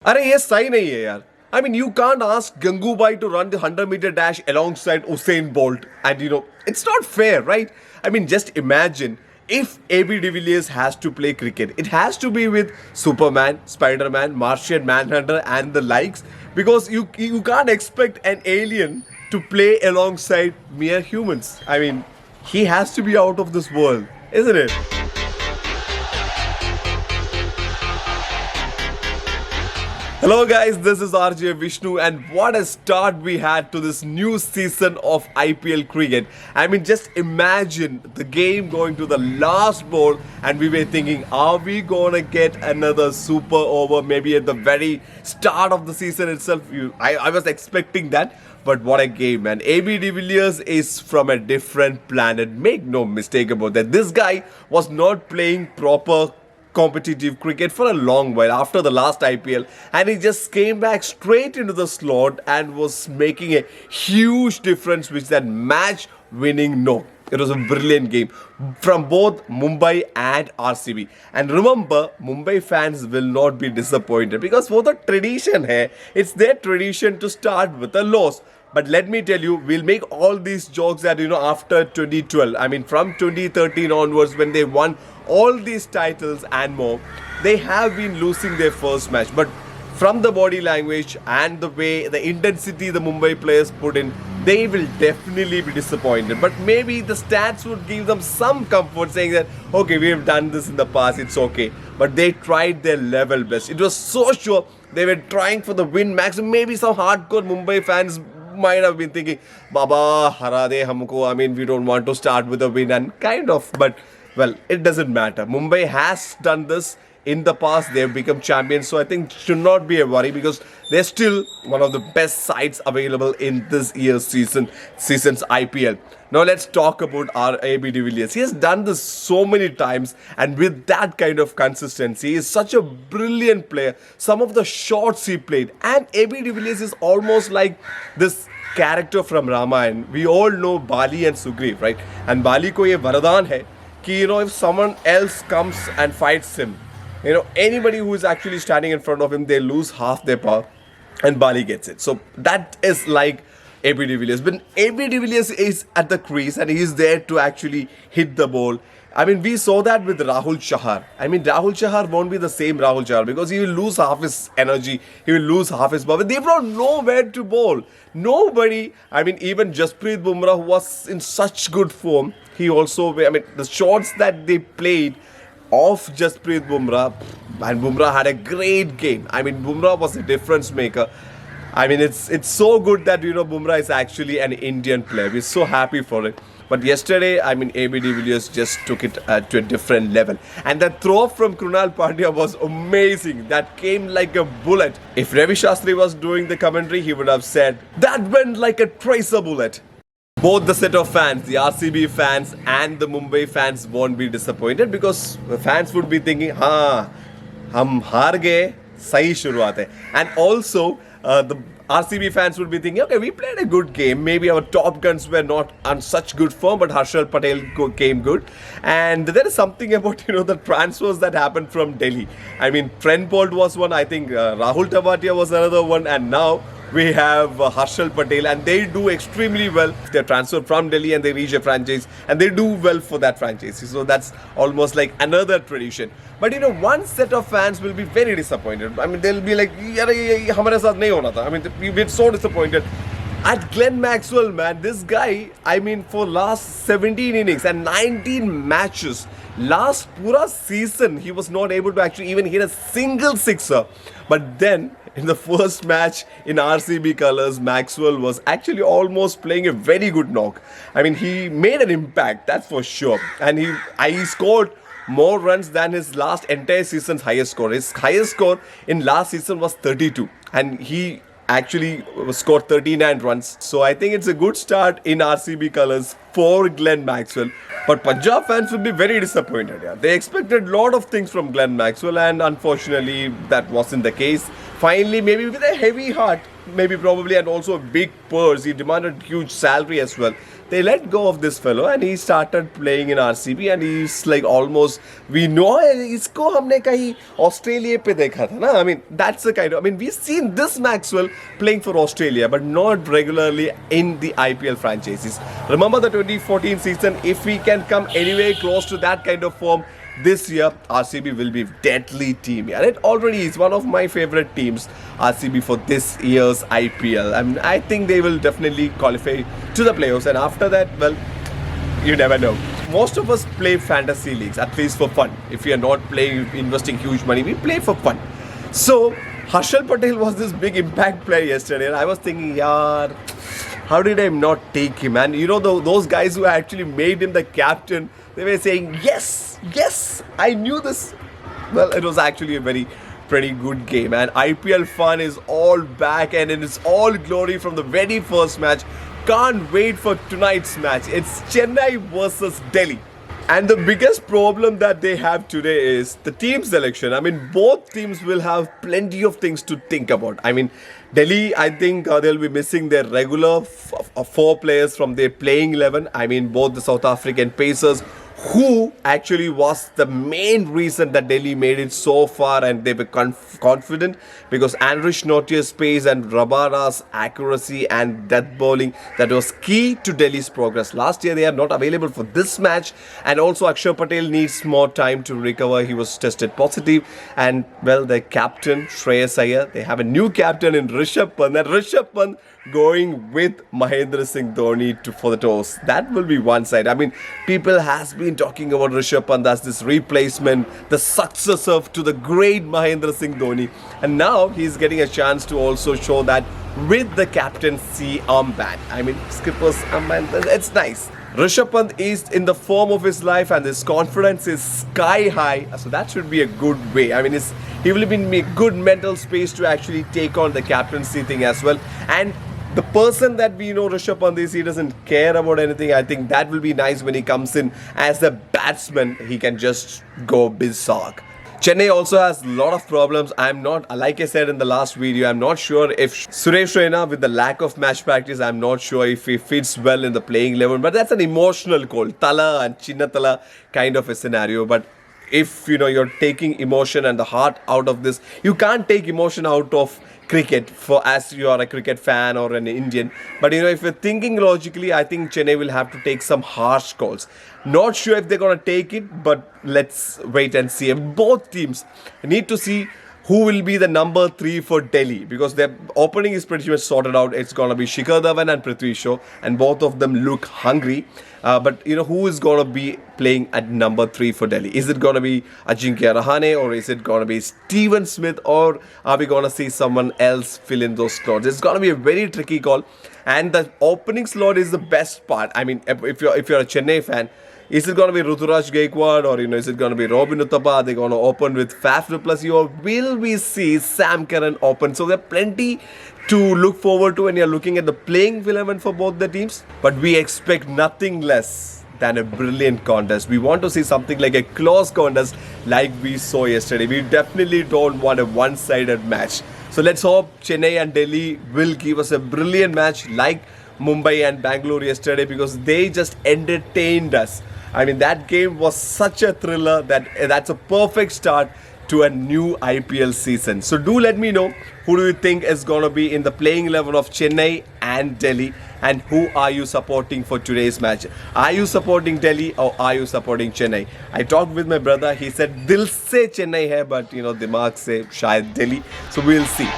अरे ये सही नहीं है यार. I mean, you can't ask Gangubai to run the 100-meter dash alongside Usain Bolt. And it's not fair, right? I mean, just imagine if AB de Villiers has to play cricket. It has to be with Superman, Spider-Man, Martian Manhunter and the likes. Because you can't expect an alien to play alongside mere humans. I mean, he has to be out of this world, isn't it? Hello guys, this is RJ Vishnu and what a start we had to this new season of IPL cricket. I mean, just imagine the game going to the last ball and we were thinking, are we gonna get another super over maybe at the very start of the season itself? I was expecting that, but what a game, man. AB de Villiers is from a different planet. Make no mistake about that. This guy was not playing proper competitive cricket for a long while after the last IPL, and he just came back straight into the slot and was making a huge difference with that match winning knock. It was a brilliant game from both Mumbai and RCB. And remember, Mumbai fans will not be disappointed because for the tradition here, it's their tradition to start with a loss. But let me tell you, we'll make all these jokes that, after 2012, I mean, from 2013 onwards, when they won all these titles and more, they have been losing their first match. But from the body language and the way, the intensity the Mumbai players put in, they will definitely be disappointed. But maybe the stats would give them some comfort saying that, okay, we have done this in the past, it's okay. But they tried their level best. It was so sure they were trying for the win max. Maybe some hardcore Mumbai fans might have been thinking, Baba, hara de humko. I mean, we don't want to start with a win and kind of. But, well, it doesn't matter. Mumbai has done this in the past. They've become champions. So I think it should not be a worry because they're still one of the best sides available in this year's season's IPL. Now let's talk about our AB de Villiers. He has done this so many times and with that kind of consistency, he is such a brilliant player. Some of the shots he played, and AB de Villiers is almost like this character from Ramayana. We all know Bali and Sugriv, right? And Bali ko ye vardhan hai ki, if someone else comes and fights him, anybody who is actually standing in front of him, they lose half their power and Bali gets it. So that is like AB de Villiers. But AB de Villiers is at the crease and he is there to actually hit the ball. I mean, we saw that with Rahul Chahar. I mean, Rahul Chahar won't be the same Rahul Chahar because he will lose half his energy. He will lose half his power. They don't know where to bowl. Nobody, I mean, even Jasprit Bumrah, who was in such good form, he also, I mean, the shots that they played off Jasprit Bumrah, and Bumrah had a great game. I mean, Bumrah was a difference maker. I mean, it's so good that, Bumrah is actually an Indian player. We're so happy for it. But yesterday, I mean, AB de Villiers just took it to a different level. And that throw from Krunal Pandya was amazing. That came like a bullet. If Ravi Shastri was doing the commentary, he would have said, that went like a tracer bullet. Both the set of fans, the RCB fans and the Mumbai fans won't be disappointed because the fans would be thinking, hum haar gaye, sahi shuruaat hai. And also, the RCB fans would be thinking, okay, we played a good game. Maybe our top guns were not on such good form, but Harshal Patel came good. And there is something about, the transfers that happened from Delhi. I mean, Trent Bolt was one, I think Rahul Tewatia was another one, and now we have Harshal Patel, and they do extremely well. They're transferred from Delhi and they reach a franchise and they do well for that franchise. So that's almost like another tradition. But one set of fans will be very disappointed. I mean, they'll be like, hamare saath nahi hona tha. I mean, we're so disappointed. At Glenn Maxwell, man, this guy, I mean, for last 17 innings and 19 matches, last pura season, he was not able to actually even hit a single sixer. But then, in the first match in RCB colours, Maxwell was actually almost playing a very good knock. I mean, he made an impact, that's for sure. And he scored more runs than his last entire season's highest score. His highest score in last season was 32. And he actually scored 39 runs. So I think it's a good start in RCB colours for Glenn Maxwell. But Punjab fans will be very disappointed. Yeah. They expected a lot of things from Glenn Maxwell and unfortunately that wasn't the case. Finally, maybe with a heavy heart, maybe probably, and also a big purse, he demanded huge salary as well. they let go of this fellow and he started playing in RCB and he's like almost, we know isko humne kahi Australia pe dekha tha na. I mean, that's the kind of, I mean, we've seen this Maxwell playing for Australia but not regularly in the IPL franchises. Remember the 2014 season, if we can come anywhere close to that kind of form this year, RCB will be deadly team. And it already is one of my favorite teams, RCB, for this year's IPL. I mean, I think they will definitely qualify to the playoffs. And after that, well, you never know. Most of us play fantasy leagues, at least for fun. If we are not playing, investing huge money, we play for fun. So, Harshal Patel was this big impact player yesterday. And I was thinking, yaar, how did I not take him? And you know, those guys who actually made him the captain, they were saying, yes, I knew this. Well, it was actually a pretty good game. And IPL fun is all back and it's all glory from the very first match. Can't wait for tonight's match. It's Chennai versus Delhi. And the biggest problem that they have today is the team selection. I mean, both teams will have plenty of things to think about. I mean, Delhi, I think they'll be missing their regular 4 players from their playing 11. I mean, both the South African pacers, who actually was the main reason that Delhi made it so far and they were confident, because Andrish Nortier's pace and Rabada's accuracy and death bowling, that was key to Delhi's progress. Last year they are not available for this match, and also Akshar Patel needs more time to recover. He was tested positive, and well, the captain Shreyas Iyer, they have a new captain in Rishabh Pant, and Rishabh Pant going with Mahendra Singh Dhoni for the toss. That will be one side. I mean, people has been talking about Rishabh Pant as this replacement, the successor to the great Mahendra Singh Dhoni, and now he's getting a chance to also show that with the captaincy armband. I mean, skipper's armband, it's nice. Rishabh Pant is in the form of his life and his confidence is sky high, so that should be a good way. I mean, he will be in a good mental space to actually take on the captaincy thing as well. And the person that we know Rishabh Pant is, he doesn't care about anything. I think that will be nice when he comes in as a batsman. He can just go berserk. Chennai also has a lot of problems. I'm not, like I said in the last video, I'm not sure if Suresh Raina, with the lack of match practice, I'm not sure if he fits well in the playing 11. But that's an emotional call. Tala and Chinnatala kind of a scenario. But if, you know, you're taking emotion and the heart out of this, you can't take emotion out of cricket for as you are a cricket fan or an Indian. But you know, if you're thinking logically, I think Chennai will have to take some harsh calls. Not sure if they're going to take it, but let's wait and see. Both teams need to see who will be the number 3 for Delhi, because their opening is pretty much sorted out. It's going to be Shikhar Dhawan and Prithvi Shaw, and both of them look hungry. But you know, who is going to be playing at number 3 for Delhi? Is it going to be Ajinkya Rahane, or is it going to be Steven Smith, or are we going to see someone else fill in those slots? It's going to be a very tricky call, and the opening slot is the best part. I mean, if you're a Chennai fan, is it going to be Ruturaj Gaikwad, or you know, is it going to be Robin Uthappa? They're going to open with Faf du Plessis, or will we see Sam Curran open? So there are plenty to look forward to when you're looking at the playing 11 for both the teams. But we expect nothing less than a brilliant contest. We want to see something like a close contest like we saw yesterday. We definitely don't want a one-sided match. So let's hope Chennai and Delhi will give us a brilliant match like Mumbai and Bangalore yesterday, because they just entertained us. I mean, that game was such a thriller that's a perfect start to a new IPL season. So do let me know, who do you think is going to be in the playing 11 of Chennai and Delhi, and who are you supporting for today's match? Are you supporting Delhi or are you supporting Chennai? I talked with my brother. He said, Dil se Chennai hai, but you know, Dimag se shayad Delhi. So we'll see.